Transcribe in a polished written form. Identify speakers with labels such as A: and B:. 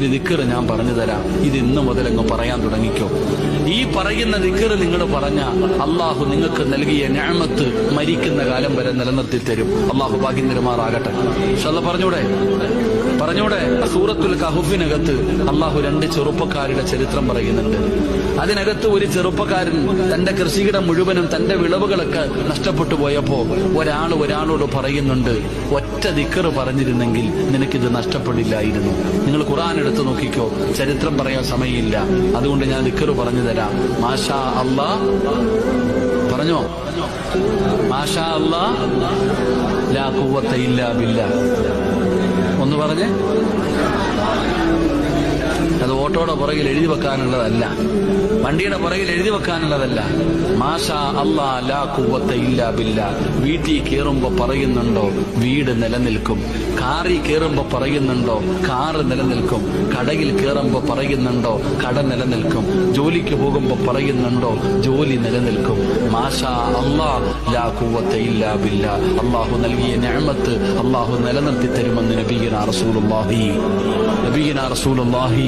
A: ഒരു ദിക്ർ ഞാൻ പറഞ്ഞു തരാം. ഇത് ഇന്ന് മുതലങ്ങ് പറയാൻ തുടങ്ങിക്കോ. ഈ പറയുന്ന ദിക്ർ നിങ്ങൾ പറഞ്ഞ അള്ളാഹു നിങ്ങൾക്ക് നൽകിയ നിഅമത്ത് മരിക്കുന്ന കാലം വരെ നിലനിർത്തി തരും. അള്ളാഹു ഭാഗ്യം തരുമാറാകട്ടെ. പറഞ്ഞൂടെ സൂറത്തുൽ കഹ്ഫിനകത്ത് അള്ളാഹു 2 ചെറുപ്പക്കാരുടെ ചരിത്രം പറയുന്നുണ്ട്. അതിനകത്ത് ഒരു ചെറുപ്പക്കാരൻ തന്റെ കൃഷിയിടം മുഴുവനും തന്റെ വിളവുകളൊക്കെ നഷ്ടപ്പെട്ടു പോയപ്പോ ഒരാളോട് പറയുന്നുണ്ട്, ഒറ്റ ദിക്ർ പറഞ്ഞിരുന്നെങ്കിൽ നിനക്കിത് നഷ്ടപ്പെടില്ലായിരുന്നു. നിങ്ങൾ ഖുർആൻ എടുത്തു നോക്കിക്കോ, ചരിത്രം പറയാൻ സമയമില്ല, അതുകൊണ്ട് ഞാൻ ദിക്ർ പറഞ്ഞു തരാം. മാഷാ അല്ലാ പറഞ്ഞോ, മാഷാ അല്ലാ ലാ ഖുവത ഇല്ലാ ബില്ലാ. ഒന്ന് പറഞ്ഞേ. അത് ഓട്ടോയുടെ പുറകിൽ എഴുതി വെക്കാനുള്ളതല്ല, വണ്ടിയുടെ പുറകിൽ എഴുതി വെക്കാനുള്ളതല്ല. മാഷാ അല്ലാ ലാ ഖുവത ഇല്ലാ ബില്ലാ. വീട്ടിൽ കയറുമ്പോ പറയുന്നുണ്ടോ വീട് നിലനിൽക്കും, കാറിൽ കയറുമ്പോ പറയുന്നുണ്ടോ കാറ് നിലനിൽക്കും, കടയിൽ കയറുമ്പോ പറയുന്നുണ്ടോ കട നിലനിൽക്കും, ജോലിക്ക് പോകുമ്പോ പറയുന്നുണ്ടോ ജോലി നിലനിൽക്കും. മാഷാ അല്ലാ ലാ ഖുവത ഇല്ലാ ബില്ലാ. അള്ളാഹു നൽകിയ നിഅമത്ത് അള്ളാഹു നിലനിർത്തി തരുമെന്ന് നബിയുനാ റസൂലുള്ളാഹി